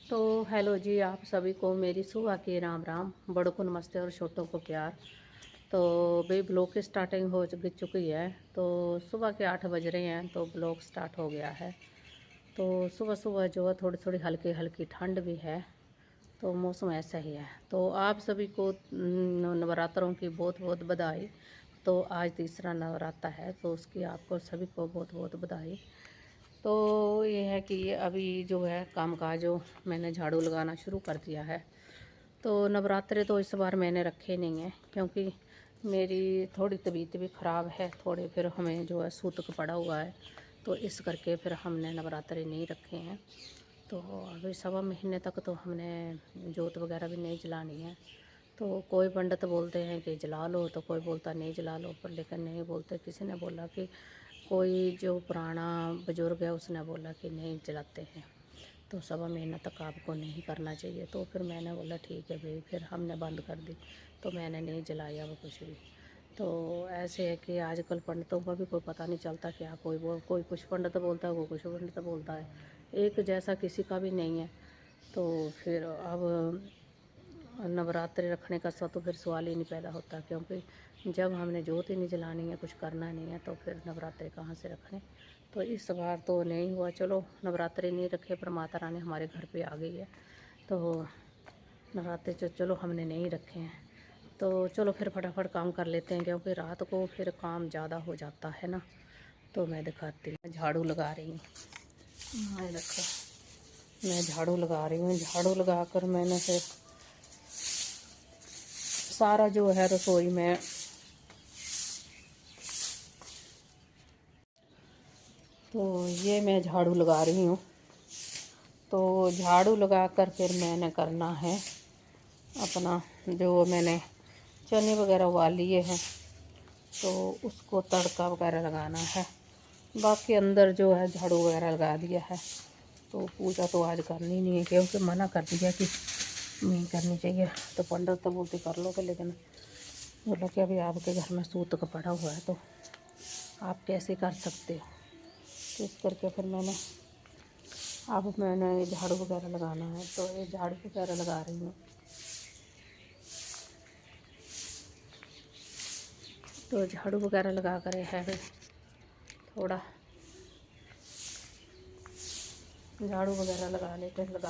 तो हेलो जी, आप सभी को मेरी सुबह की राम राम, बड़ों को नमस्ते और छोटों को प्यार। तो भाई ब्लॉग की स्टार्टिंग हो चुकी है। तो सुबह के 8 बज रहे हैं तो ब्लॉग स्टार्ट हो गया है। तो सुबह सुबह जो है थोड़ी थोड़ी हल्की हल्की ठंड भी है, तो मौसम ऐसा ही है। तो आप सभी को नवरात्रों की बहुत बहुत बधाई। तो आज तीसरा नवरात्र है, तो उसकी आपको सभी को बहुत बहुत बधाई। तो ये है कि ये अभी जो है कामकाज जो मैंने झाड़ू लगाना शुरू कर दिया है। तो नवरात्रे तो इस बार मैंने रखे नहीं हैं, क्योंकि मेरी थोड़ी तबीयत भी ख़राब है, थोड़े फिर हमें जो है सूतक पड़ा हुआ है, तो इस करके फिर हमने नवरात्रे नहीं रखे हैं। तो अभी सवा महीने तक तो हमने जोत वगैरह भी नहीं जलानी है। तो कोई पंडित बोलते हैं कि जला लो, तो कोई बोलता नहीं जला लो, पर लेकिन नहीं बोलते। किसी ने बोला कि कोई जो पुराना बुजुर्ग है उसने बोला कि नहीं जलाते हैं, तो सवा महीना तक आपको नहीं करना चाहिए। तो फिर मैंने बोला ठीक है भाई, फिर हमने बंद कर दी, तो मैंने नहीं जलाया वो कुछ भी। तो ऐसे है कि आजकल पंडितों का भी कोई पता नहीं चलता, क्या कोई कुछ पंडित बोलता है, कोई कुछ पंडित बोलता है, एक जैसा किसी का भी नहीं है। तो फिर अब नवरात्रि रखने का तो फिर सवाल ही नहीं पैदा होता, क्योंकि जब हमने जोत ही नहीं जलानी है, कुछ करना नहीं है, तो फिर नवरात्रि कहाँ से रखने। तो इस बार तो नहीं हुआ। चलो नवरात्रि नहीं रखे, पर माता रानी हमारे घर पे आ गई है, तो नवरात्रि चलो हमने नहीं रखे हैं। तो चलो फिर फटाफट काम कर लेते हैं, क्योंकि रात को फिर काम ज़्यादा हो जाता है ना। तो मैं दिखाती हूँ, झाड़ू लगा रही हूँ। हाँ देखो, मैं झाड़ू लगा रही हूँ। झाड़ू लगा कर मैंने फिर सारा जो है रसोई में तो ये मैं झाड़ू लगा रही हूँ। तो झाड़ू लगा कर फिर मैंने करना है अपना, जो मैंने चने वगैरह उबाल लिए हैं, तो उसको तड़का वगैरह लगाना है। बाकी अंदर जो है झाड़ू वगैरह लगा दिया है। तो पूजा तो आज करनी नहीं है, क्योंकि मना कर दिया कि नहीं करनी चाहिए। तो पंडित तो बोलते कर लो, तो लेकिन बोला कि अभी आपके घर में सूत का पड़ा हुआ है, तो आप कैसे कर सकते हो। तो इस करके फिर मैंने ये झाड़ू वगैरह लगाना है, तो ये झाड़ू वगैरह लगा रही हूँ। तो झाड़ू वगैरह लगा कर है भाई, थोड़ा झाड़ू वगैरह लगा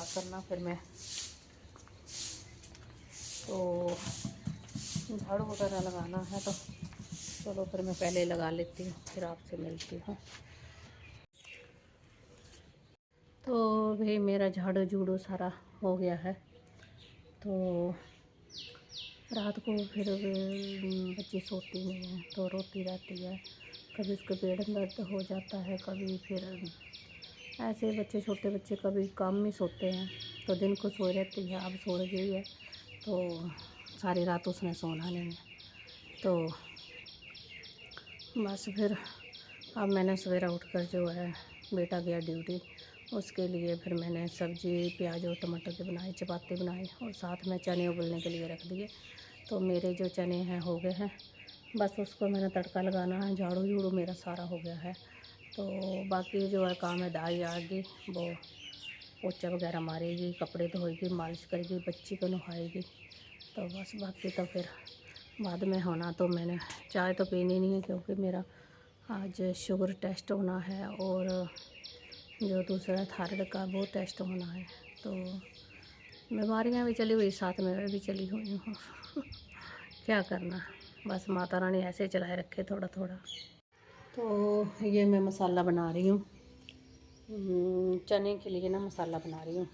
कर ना, फिर मैं तो झाड़ू वगैरह लगाना है। तो चलो फिर मैं पहले लगा लेती हूँ, फिर आपसे मिलती हूँ। तो भाई मेरा झाड़ू झूड़ू सारा हो गया है। तो रात को फिर बच्ची सोती नहीं है, तो रोती रहती है। कभी उसके पेट में दर्द हो जाता है, कभी फिर ऐसे बच्चे, छोटे बच्चे कभी काम में सोते हैं, तो दिन को सोई रहती है। अब सो गई है, तो सारी रात उसने सोना नहीं है। तो बस फिर अब मैंने सवेरा उठकर जो है, बेटा गया ड्यूटी, उसके लिए फिर मैंने सब्ज़ी प्याज और टमाटर की बनाई, चपाती बनाई, और साथ में चने उबलने के लिए रख दिए। तो मेरे जो चने हैं हो गए हैं, बस उसको मैंने तड़का लगाना है। झाड़ू झूड़ू मेरा सारा हो गया है। तो बाकी जो है काम है, दाई आएगी, वो पोछा वगैरह मारेगी, कपड़े धोएगी, मालिश करेगी, बच्ची को नहाएगी। तो बस बाकी तो फिर बाद में होना। तो मैंने चाय तो पीनी नहीं है, क्योंकि मेरा आज शुगर टेस्ट होना है, और जो दूसरा थायराइड का वो टेस्ट होना है। तो बीमारियां भी चली हुई, साथ में मैं भी चली हुई हूँ। क्या करना, बस माता रानी ऐसे चलाए रखे थोड़ा थोड़ा। तो ये मैं मसाला बना रही हूँ, चने के लिए ना मसाला बना रही हूँ।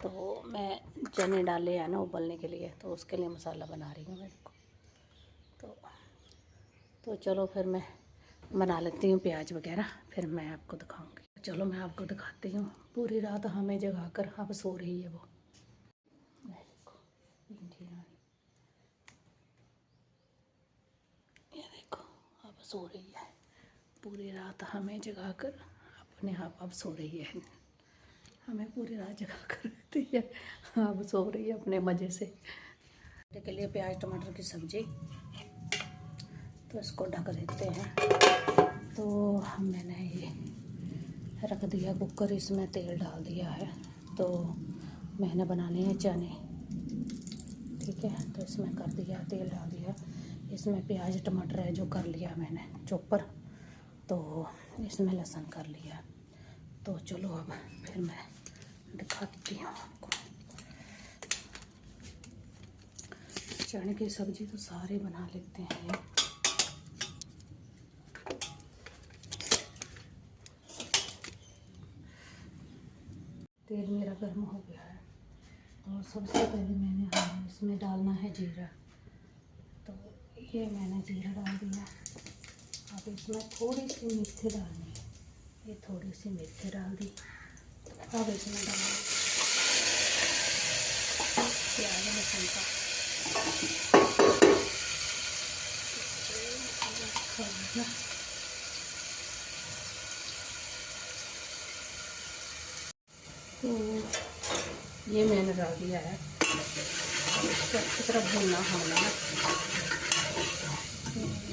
तो मैं चने डाले हैं ना उबलने के लिए, तो उसके लिए मसाला बना रही हूँ मैं। तो चलो फिर मैं बना लेती हूँ प्याज वगैरह, फिर मैं आपको दिखाऊंगी। चलो मैं आपको दिखाती हूँ। पूरी रात हमें जगा कर अब सो रही है वो। देखो ये देखो, अब सो रही है। पूरी रात हमें जगा कर अपने आप अब सो रही है। हमें पूरी रात जगा कर रखती है, अब सो रही है अपने मज़े से। के लिए प्याज टमाटर की सब्ज़ी, तो इसको ढक देते हैं। तो मैंने ये रख दिया कुकर, इसमें तेल डाल दिया है। तो मैंने बनाने हैं चने। ठीक है, तो इसमें कर दिया, तेल डाल दिया, इसमें प्याज टमाटर है जो कर लिया मैंने चॉपर, तो इसमें लहसुन कर लिया। तो चलो अब फिर मैं दिखाती हूँ आपको। चने की सब्ज़ी तो सारे बना लेते हैं। तेल मेरा गर्म हो गया है, तो सबसे पहले मैंने इसमें डालना है जीरा। तो ये मैंने जीरा डाल दिया। अब इसमें थोड़ी सी मेथी डालनी है, ये थोड़ी सी मेथी डाल दी। अब इसमें डालना प्याज लहसुन का तो ये मैंने डाल दिया है। इसको अच्छी तरह भूनना होना है,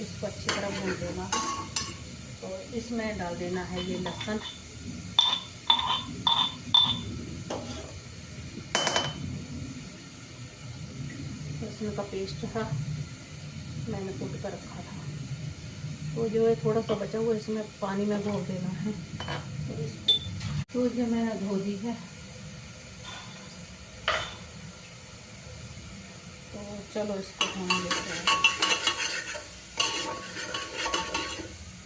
इसको अच्छी तरह भून देना। तो इसमें डाल देना है ये लहसुन, लहसुन का पेस्ट था, मैंने कूट कर रखा था। तो जो है थोड़ा सा बचा हुआ इसमें पानी में घोल देना है। तो ये मैंने धो दी है। तो चलो इसको भून लेते हैं।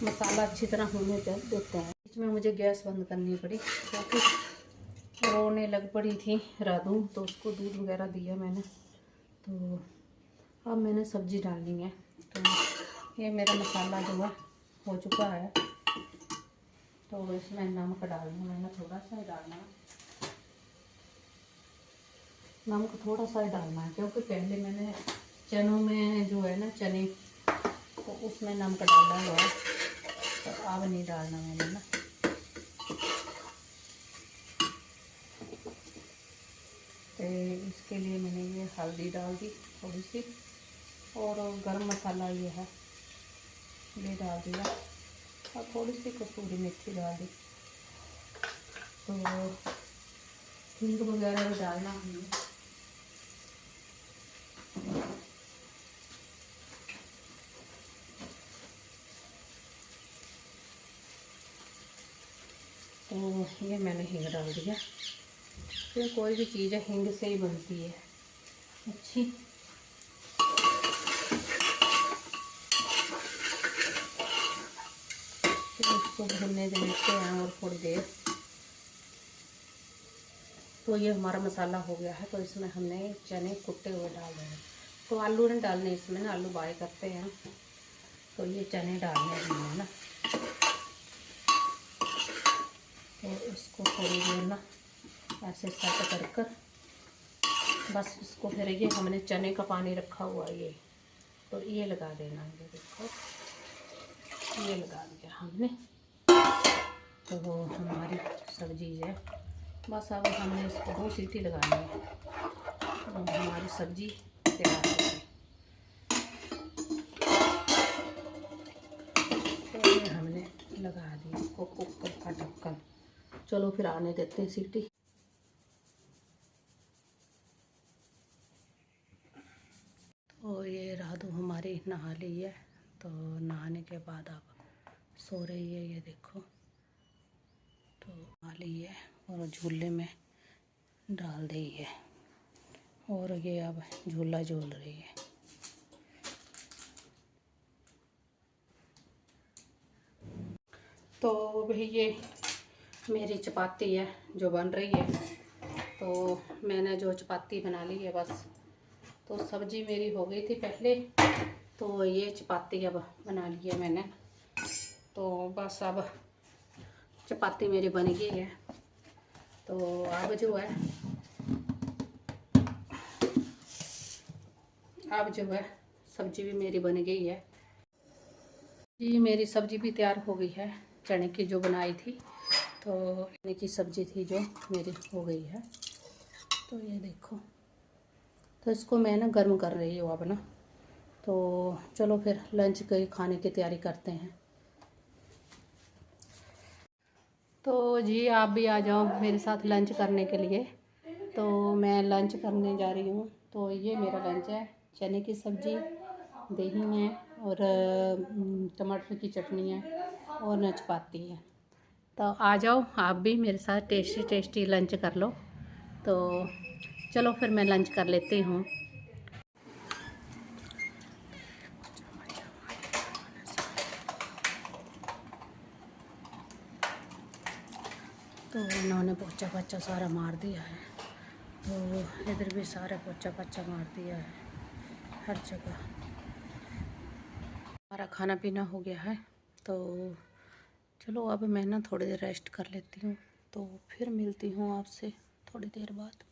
मसाला अच्छी तरह होने देते हैं। इसमें मुझे गैस बंद करनी पड़ी क्योंकि रोने लग पड़ी थी राधू, तो उसको दूध वगैरह दिया मैंने। तो अब मैंने सब्ज़ी डालनी है। तो ये मेरा मसाला जो है हो चुका है, तो इसमें नमक डालना है। मैंने थोड़ा सा ही डालना है, नमक थोड़ा सा ही डालना है क्योंकि पहले मैंने चनों में जो है ना चने, तो उसमें नमक डाला हुआ है, तो अब नहीं डालना मैंने ना। तो इसके लिए मैंने ये हल्दी डाल दी थोड़ी सी, और गरम मसाला ये है ये डाल दिया, और थोड़ी सी कसूरी मेथी डाल दी। तो हींग वगैरह भी डालना हमने। तो ये मैंने हींग डाल दिया। फिर कोई भी चीज़ है हींग से ही बनती है अच्छी। फिर उसको भूनने देते हैं और थोड़ी देर। तो ये हमारा मसाला हो गया है, तो इसमें हमने चने कुटे हुए डाल दें। तो आलू नहीं डालने इसमें ना, आलू बॉयल करते हैं, तो ये चने डालने हैं ना। तो इसको थोड़ी देर ना ऐसे सेट कर कर बस इसको फिर ये हमने चने का पानी रखा हुआ ये, तो ये लगा देना। ये देखो ये लगा दिया हमने। तो वो हमारी सब्जी है, बस अब हमने इसको 2 सीटी लगानी है, तो हमारी सब्जी तैयार हो गई। तो ये हमने लगा दी इसको कुकर का ढक्कन। चलो फिर आने देते हैं सीटी। तो ये राधू हमारी नहा ली है, तो नहाने के बाद अब सो रही है, ये देखो। तो नहा ली है और झूले में डाल दी है, और ये अब झूला झूल रही है। तो भाई ये मेरी चपाती है जो बन रही है। तो मैंने जो चपाती बना ली है बस। तो सब्जी मेरी हो गई थी पहले, तो ये चपाती अब बना ली है मैंने। तो बस अब चपाती मेरी बन गई है। तो अब जो है सब्जी भी मेरी बन गई है जी। मेरी सब्जी भी तैयार हो गई है, चने की जो बनाई थी। तो चने की सब्जी थी जो मेरी हो गई है। तो ये देखो, तो इसको मैं ना गर्म कर रही हूँ अब ना। तो चलो फिर लंच के खाने की तैयारी करते हैं। तो जी आप भी आ जाओ मेरे साथ लंच करने के लिए। तो मैं लंच करने जा रही हूँ। तो ये मेरा लंच है, चने की सब्ज़ी, दही है और टमाटर की चटनी है और न चपाती है। तो आ जाओ आप भी मेरे साथ टेस्टी टेस्टी लंच कर लो। तो चलो फिर मैं लंच कर लेती हूँ। तो इन्होंने पोछा पाछा सारा मार दिया है, तो इधर भी सारा पोछा पाछा मार दिया है, हर जगह। हमारा खाना पीना हो गया है, तो चलो अब मैं ना थोड़ी देर रेस्ट कर लेती हूँ। तो फिर मिलती हूँ आपसे थोड़ी देर बाद।